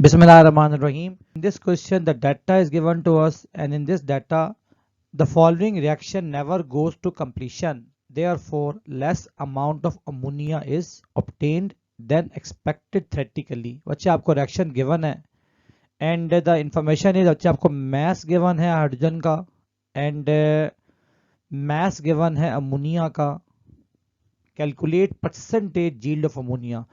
Bismillahirrahmanirrahim. In this question, the data is given to us, and in this data, the following reaction never goes to completion. Therefore, less amount of ammonia is obtained than expected theoretically. बच्चे आपको reaction given है, and the information is बच्चे आपको mass given है hydrogen का, and mass given है ammonia का. Calculate percentage yield of ammonia.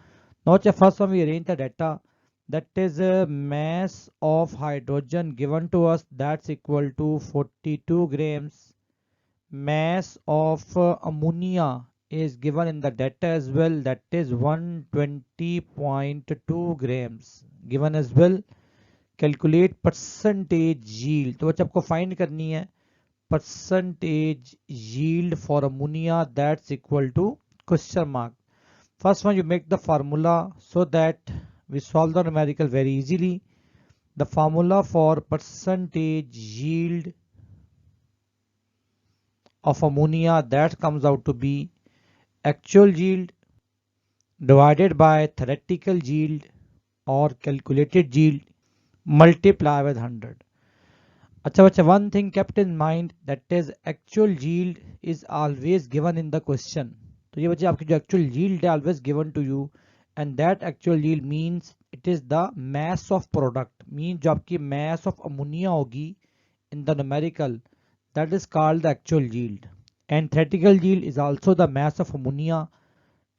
Now, first one we arrange the data. That is mass of hydrogen given to us, that's equal to 42 grams. Mass of ammonia is given in the data as well, that is 120.2 grams given as well. Calculate percentage yield. तो बच्चे आपको find करनी है percentage yield for ammonia, that's equal to question mark. First one, you make the formula so that we solve the numerical very easily. The formula for percentage yield of ammonia, that comes out to be actual yield divided by theoretical yield or calculated yield multiply with 100. अच्छा बच्चा, one thing kept in mind, that is actual yield is always given in the question. तो ये बच्चे आपकी जो actual yield है always given to you, and that actual yield means it is the mass of product, means जो आपकी mass of ammonia होगी in the numerical, that is called the actual yield. And theoretical yield is also the mass of ammonia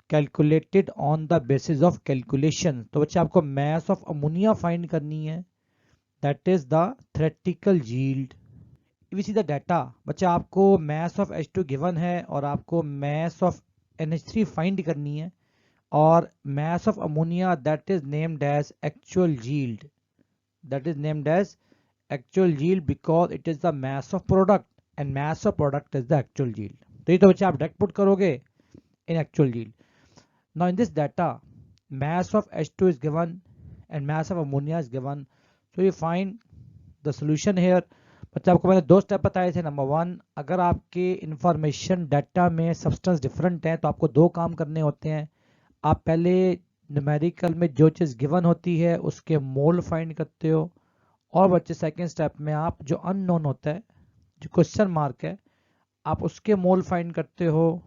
calculated on the basis of calculation. तो बच्चे आपको mass of ammonia find करनी है, that is the theoretical yield. If we see the data, बच्चे आपको mass of H2 given है और आपको mass of NH3 find करनी है, और mass of ammonia that is named as actual yield. That is named as actual yield because it is the mass of product, and mass of product is the actual yield. तो ये तो बच्चे आप direct put करोगे in actual yield. Now in this data, mass of H2 is given and mass of ammonia is given. So you find the solution here. बच्चे आपको मैंने दो स्टेप बताए थे. नंबर वन, अगर आपके इंफॉर्मेशन डाटा में सब्सटेंस डिफरेंट है तो आपको दो काम करने होते हैं. आप पहले न्यूमेरिकल में जो चीज़ गिवन होती है उसके मोल फाइंड करते हो, और बच्चे सेकंड स्टेप में आप जो अननोन होता है, जो क्वेश्चन मार्क है, आप उसके मोल फाइंड करते हो.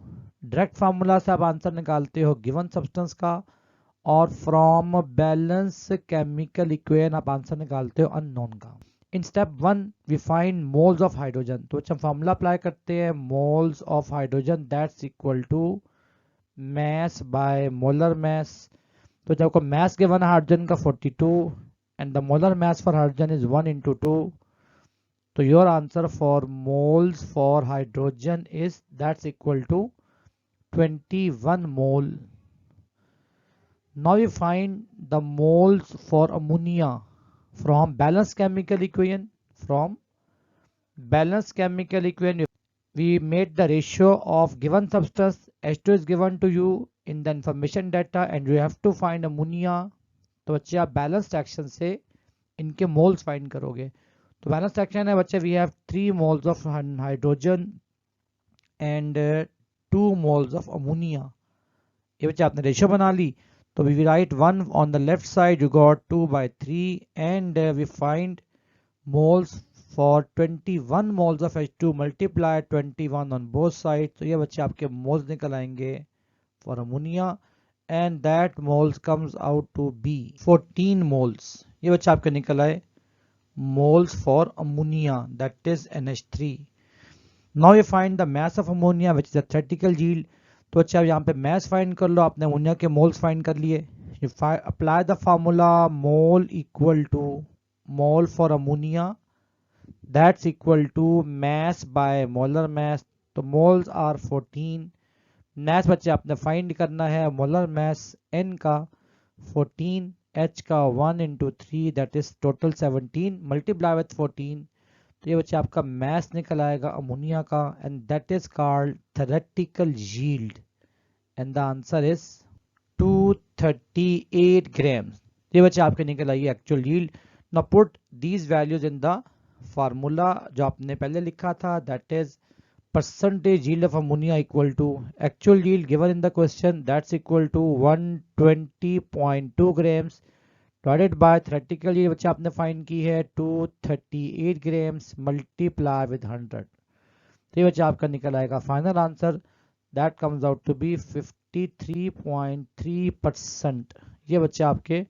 डायरेक्ट फार्मूला से आप आंसर निकालते हो गिवन सब्सटेंस का, और फ्रॉम बैलेंस केमिकल इक्वेशन आप आंसर निकालते हो अननोन का. In step one we find moles of hydrogen. तो हम फार्मूला अप्लाई करते हैं, moles of hydrogen that's equal to mass by molar mass. तो जब आपको mass गिवन है हाइड्रोजन का 42 and the molar mass for hydrogen is 1 into 2. तो your answer for moles for hydrogen is that's equal to 21 mole. Now we find the moles for ammonia from balanced chemical equation. From balanced chemical equation, we made the ratio of given substance. H2 is given to you in the information data and you have to find ammonia. तो बच्चे आप balanced action से इनके moles find करोगे. तो balanced action है बच्चे, we have 3 moles of hydrogen and 2 moles of ammonia. ये बच्चे आपने रेशियो बना ली. तो we write 1 on the left side, you got 2/3 and we find moles for 21 moles of H2 multiply 21 on both sides. तो ये बच्चे आपके moles निकल आएंगे for ammonia, and that moles comes out to be 14 moles. ये बच्चे आपके निकल आए moles for ammonia, that is NH3. Now you find the mass of ammonia which is a theoretical yield. तो बच्चे आप यहाँ पे mass find कर लो, आपने ammonia के moles find कर लिए. You apply the formula mole equal to mole for ammonia, that's equal to mass by molar mass. तो moles are 14. mass बच्चे आपने find करना है molar mass n का 14, h का 1 into 3 that is total 17 multiply with 14. तो ये बच्चे आपका mass निकल आएगा अमोनिया का, and that is called theoretical yield, and the answer is 238 grams. ये बच्चे आपके निकल आई actual yield. Now put these values in the formula जो आपने पहले लिखा था, that is percentage yield of ammonia equal to actual yield given in the question, that's equal to 120.2 grams divided by theoretical ये बच्चे आपने फाइंड की है 238 ग्राम्स मल्टीप्लाई विद 100, तो ये बच्चे आपका निकल आएगा final answer that comes out to be 53.3%। ये बच्चे आपके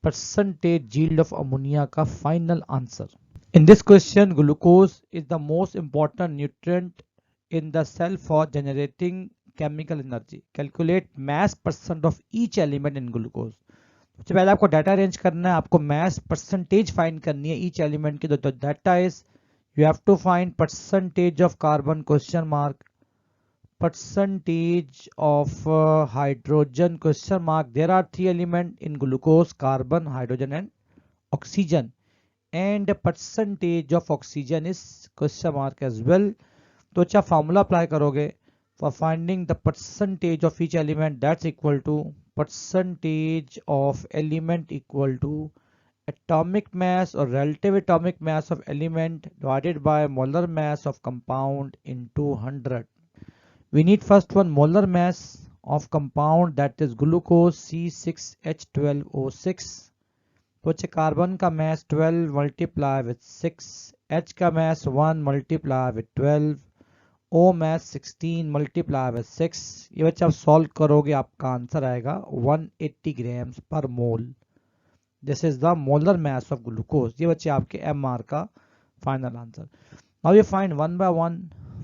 परसेंटेज यील्ड ऑफ अमोनिया का final answer. In this question, glucose is the most important nutrient in the cell for generating chemical energy. Calculate mass percent of each element in glucose. सबसे पहले आपको data arrange करना है, आपको mass percentage find करनी है each element की। तो data is you have to find percentage of carbon question mark, percentage of hydrogen question mark. There are three elements in glucose: carbon, hydrogen and oxygen. And percentage of oxygen is question mark as well. तो अच्छा formula apply करोगे for finding the percentage of each element, that's equal to percentage of element equal to atomic mass or relative atomic mass of element divided by molar mass of compound into 100. We need first one molar mass of compound, that is glucose C6H12O6. तो अच्छे carbon का मास 12 multiply with 6, H का मास 1 multiply with 12, O mass 16 multiply with 6। ये बच्चे आप solve करोगे आपका answer आएगा 180 grams per mole. This is the molar mass of glucose. ये बच्चे आपके MR का final answer. Now you find one by one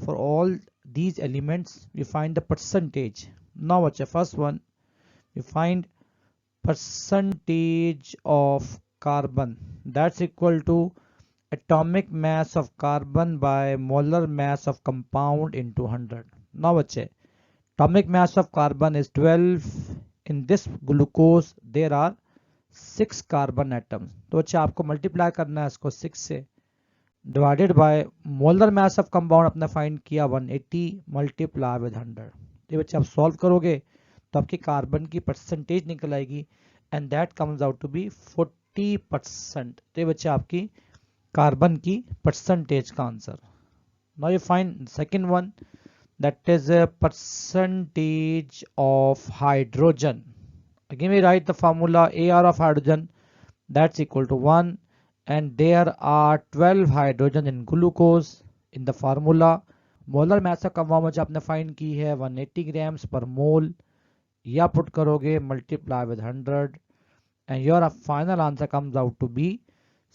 for all these elements, you find the percentage. Now बच्चे first one you find percentage of carbon, that's equal to atomic mass of carbon by molar mass of compound into 100. Now बच्चे atomic mass of carbon is 12. In this glucose there are 6 carbon atoms, तो बच्चे आपको multiply करना है इसको 6 से, divided by molar mass of compound अपने find किया 180 मल्टीप्लाई विद 100। ये बच्चे आप सॉल्व करोगे तो आपकी कार्बन की परसेंटेज निकल आएगी and that comes out to be 40%। तो ये बच्चे आपकी कार्बन की परसेंटेज का answer. Now you find second one, that is percentage of hydrogen. Again we write the formula AR of hydrogen, that's equal to 1 and there are 12 hydrogen in glucose in the formula. Molar mass of compound आपने find की है 180 grams per mole, या put करोगे multiply with 100 and your final answer comes out to be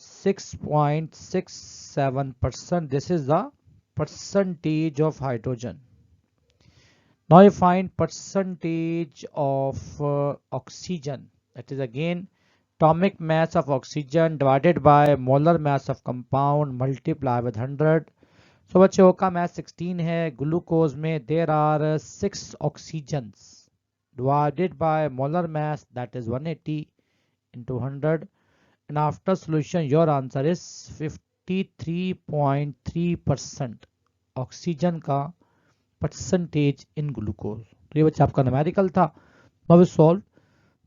6.67%. This is the percentage of hydrogen. Now you find percentage of oxygen, that is again atomic mass of oxygen divided by molar mass of compound multiply with 100. So बच्चे O का mass 16 है, glucose में there are 6 oxygens divided by molar mass that is 180 into 100 and after solution your answer is 53.3% oxygen का percentage in glucose। तो ये बच्चे आपका numerical था। Now we solve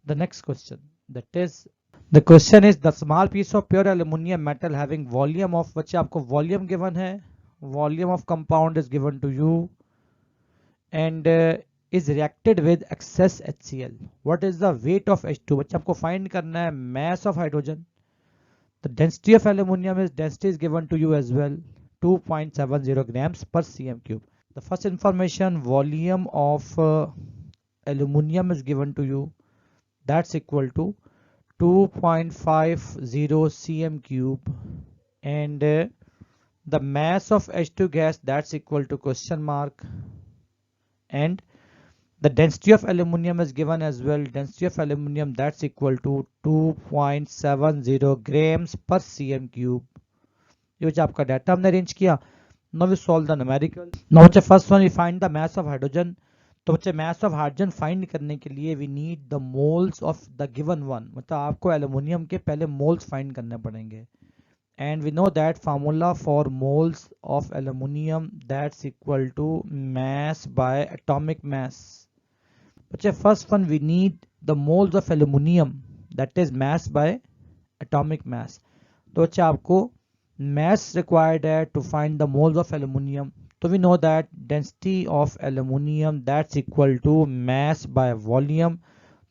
the next question, that is the question is the small piece of pure aluminum metal having volume of, बच्चे आपको volume given है, volume of compound is given to you and is reacted with excess HCl. What is the weight of H2? बच्चे आपको find करना है mass of hydrogen. The density of aluminum is, density is given to you as well, 2.70 grams per cm cube. The first information, volume of aluminum is given to you, that's equal to 2.50 cm cube and the mass of H2 gas, that's equal to question mark, and the density of aluminum is given as well, density of aluminum that's equal to 2.70 grams per cm cube। ये जो आपका data हमने arrange किया। Now we solve the numerical. Now बच्चे first one we find the mass of hydrogen। तो बच्चे mass of hydrogen find करने के लिए we need the moles of the given one, मतलब आपको एल्युमिनियम के पहले moles find करने पड़ेंगे and we know that formula for moles of aluminum that's equal to mass by atomic mass। बच्चे first one we need the moles of aluminum, that is mass by atomic mass। तो बच्चे आपको mass required है to find the moles of aluminum। तो we know that density of aluminum that's equal to mass by volume।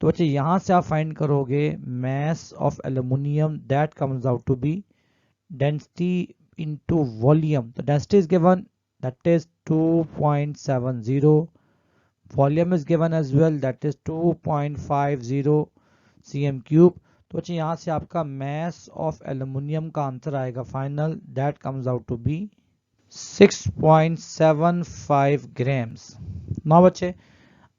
तो बच्चे यहाँ से आप फाइंड करोगे mass of aluminium, that comes out to be density into volume. The density is given, that is 2.70. Volume is given as well, that is 2.50 cm cube. तो बच्चे यहाँ से आपका mass of aluminium का आंसर आएगा final, that comes out to be 6.75 grams. now बच्चे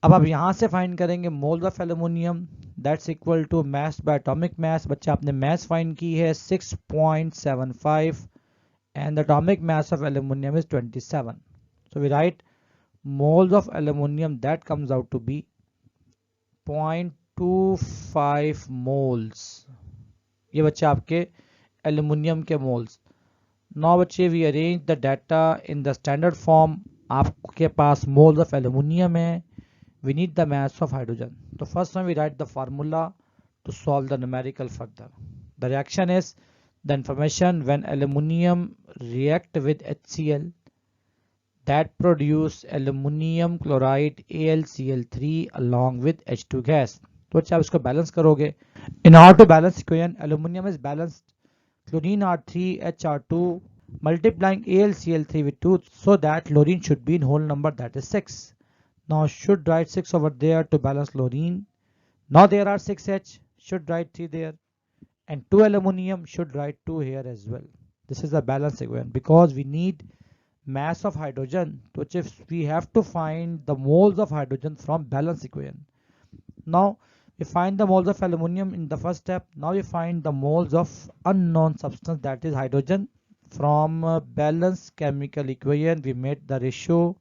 अब आप यहाँ से फाइंड करेंगे moles of aluminium, that's equal to mass by atomic mass. बच्चे आपने मास फाइंड की है 6.75 and the atomic mass of aluminium is 27. So we write moles of aluminium, that comes out to be 0.25 moles. ये बच्चे आपके aluminium के moles. Now बच्चे we arrange the data in the standard form. आपके पास moles of aluminium है, we need the mass of hydrogen. So first one we write the formula to solve the numerical further. The reaction is the information when aluminium react with HCl, that produce aluminium chloride AlCl3 along with H2 gas. तो अच्छा आप इसको balance करोगे. In order to balance equation, aluminium is balanced chlorine R3 HR2 multiplying AlCl3 with 2, so that chlorine should be in whole number, that is 6. Now should write 6 over there to balance chlorine. Now there are 6H, should write 3 there, and 2 aluminium, should write 2 here as well. This is the balance equation because we need mass of hydrogen, which if we have to find the moles of hydrogen from balance equation. Now we find the moles of aluminium in the first step. Now we find the moles of unknown substance, that is hydrogen. From balance chemical equation we made the ratio,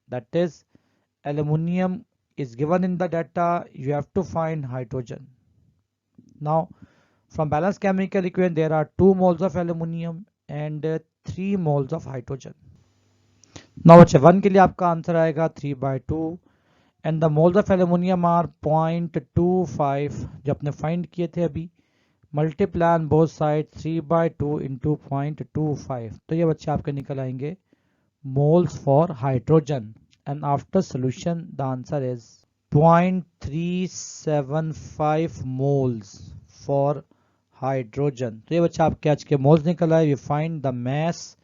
that is aluminium is given in the data, you have to find hydrogen. Now from balanced chemical equation there are 2 moles of aluminium and 3 moles of hydrogen. Now बच्चे 1 के लिए आपका answer आएगा 3/2 and the moles of aluminium are 0.25 जो आपने find किए थे अभी. Multiply on both side 3/2 into 0.25. तो ये बच्चे आपके निकल आएंगे moles for hydrogen. And after solution the answer is 0.375 moles for hydrogen. तो ये बच्चा आपके आज के मोल्स निकल आए. We find the mass.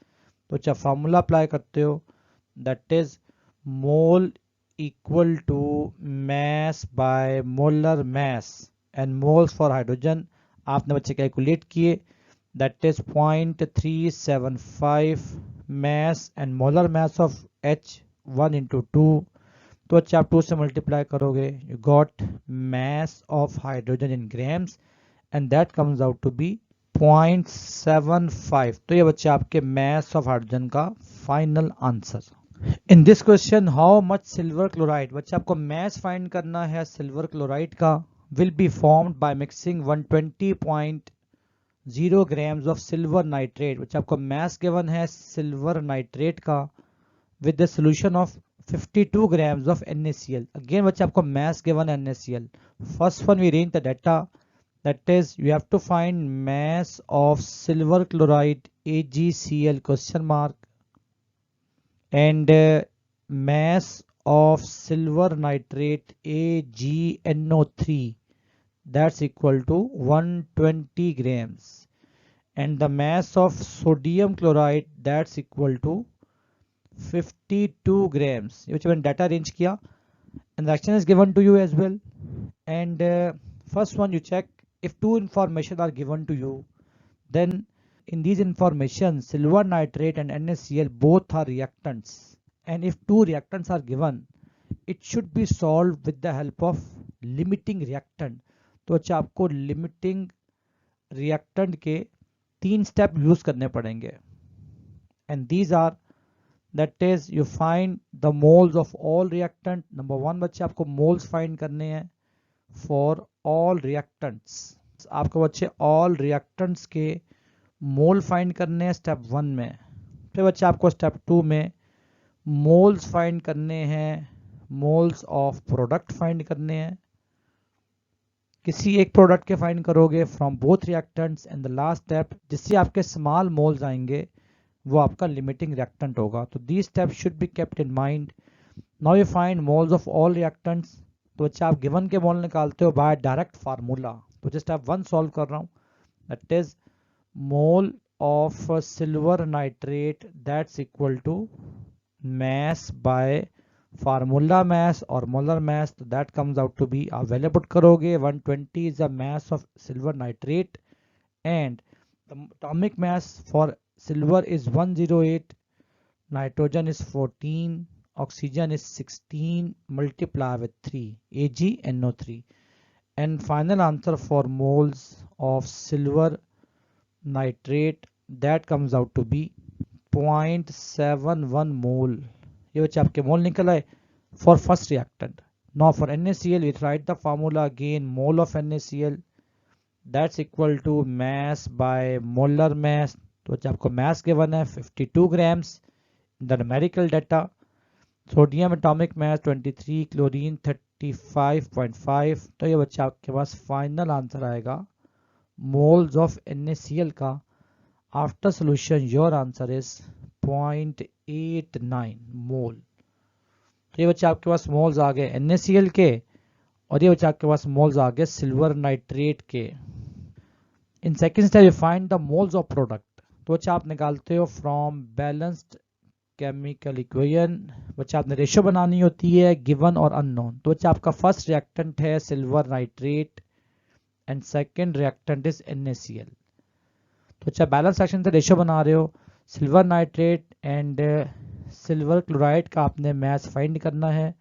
तो अच्छा फार्मूला अप्लाई करते हो, that is mole equal to mass by molar mass and moles for hydrogen आपने बच्चे कैलकुलेट किए, that is 0.375 mass and molar mass of H 1 into 2. तो अच्छा आप 2 से मल्टीप्लाई करोगे, you got mass of hydrogen in grams and that comes out to be 0.75. तो ये बच्चे आपके mass of hydrogen का final answer. In this question how much silver chloride, बच्चे आपको mass find करना है silver chloride का, will be formed by mixing 120.0 grams of silver nitrate. बच्चे आपको mass given है silver nitrate का with the solution of 52 grams of NaCl. Again बच्चे आपको mass given NaCl. First one we arrange the data, that is you have to find mass of silver chloride AgCl question mark and mass of silver nitrate AgNO3, that's equal to 120 grams, and the mass of sodium chloride, that's equal to 52 grams. which when data arrange kiya and the action is given to you as well, and first one you check if 2 information are given to you, then in these information silver nitrate and NaCl both are reactants, and if 2 reactants are given it should be solved with the help of limiting reactant. तो अच्छा आपको limiting reactant के 3 step use करने पड़ेंगे, and these are, that is you find the moles of all reactant. Number 1 बच्चे आपको moles find करने हैं for all reactants. आपको बच्चे all reactants के मोल फाइंड करने हैं स्टेप 1 में. फिर बच्चे आपको स्टेप 2 में मोल्स फाइंड करने हैं, मोल्स ऑफ प्रोडक्ट फाइंड करने हैं. किसी एक प्रोडक्ट के फाइंड करोगे from both reactants, and the last step जिससे आपके स्मॉल मोल्स आएंगे वो आपका लिमिटिंग रिएक्टेंट होगा. तो these steps should be kept in mind. Now you find moles of all reactants. तो बच्चे आप गिवन के मोल निकालते हो बाय डायरेक्ट फार्मूला। तो जस्ट आप वन सॉल्व कर रहा हूँ, that is mole of silver nitrate that's equal to mass by formula mass or molar mass, तो that comes out to be, आप वैल्यू पुट करोगे 120 is the mass of silver nitrate and the atomic mass for silver is 108, nitrogen is 14, oxygen is 16, multiply with 3 AgNO3, and final answer for moles of silver nitrate that comes out to be 0.71 mole। ये बच्चे आपके मोल निकल आए for first reactant। Now for NaCl we write the formula again, mole of NaCl that's equal to mass by molar mass। तो बच्चे आपको mass given है 52 grams in the numerical data, sodium atomic mass 23, chlorine 35.5। तो ये बच्चे आपके पास final answer आएगा moles of NaCl का। After solution your answer is 0.89 मोल। तो ये बच्चे आपके पास मोल्स आ गए NaCl के और ये बच्चे आपके पास मोल्स आ गए सिल्वर नाइट्रेट के। In second step you find the moles of product. तो बच्चे आप निकालते हो फ्रॉम बैलेंस्ड केमिकल इक्वेशन। बच्चे आपने रेशियो बनानी होती है गिवन और अननोन। तो बच्चे आपका फर्स्ट रिएक्टेंट है silver nitrate and second reactant is NaCl। तो अच्छा बैलेंस सेक्शन से रेशियो बना रहे हो, silver nitrate and silver chloride का आपने मैच फाइंड करना है।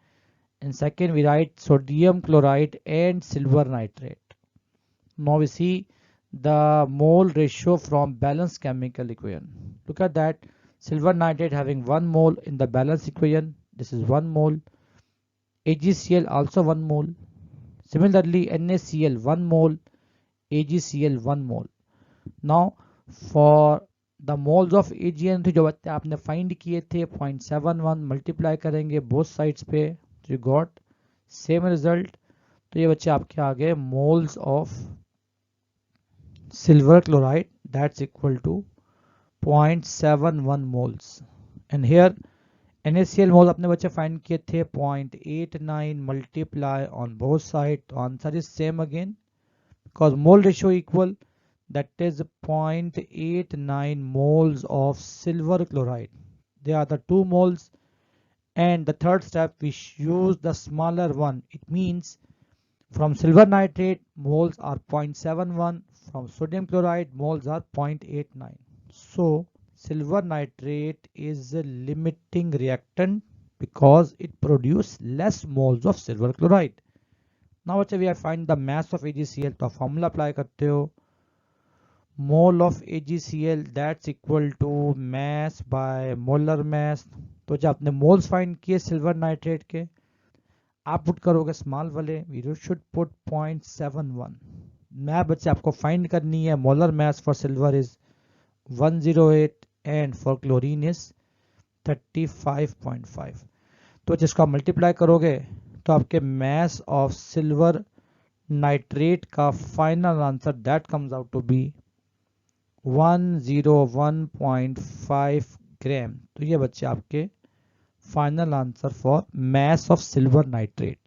And second we write sodium chloride and silver nitrate. Now we see the mole ratio from balance chemical equation. Look at that, silver nitrate having 1 mole in the balance equation, this is 1 mole, AgCl also 1 mole, similarly NaCl 1 mole, AgCl 1 mole। Now for the moles of AgN जो बच्चे आपने find किए थे 0.71 multiply करेंगे both sides पे, तो you got same result. तो ये बच्चे आपके आ गए moles of silver chloride that's equal to 0.71 moles. And here NaCl mole अपने बच्चे फाइंड किए थे 0.89 मल्टीप्लाई ऑन बोथ साइड। तो answer is same again because mole ratio equal, that is 0.89 moles of silver chloride. They are the 2 moles, and the third step we use the smaller one. It means from silver nitrate moles are 0.71, from sodium chloride moles are 0.89. So silver nitrate is a limiting reactant because it produces less moles of silver chloride। Now we are find the mass of AgCl। तो formula apply करते हो, mole of AgCl that's equal to mass by molar mass। तो जब आपने moles find किए silver nitrate के, आप put करोगे स्मॉल वाले, वी शुड पुट 0.71। मैं बच्चे आपको फाइंड करनी है molar mass for silver is 108 and for chlorine is 35.5। तो जिसका मल्टीप्लाई करोगे तो आपके मास ऑफ सिल्वर नाइट्रेट का final answer that comes out to be 101.5 gram. तो ये बच्चे आपके final answer for mass of silver nitrate.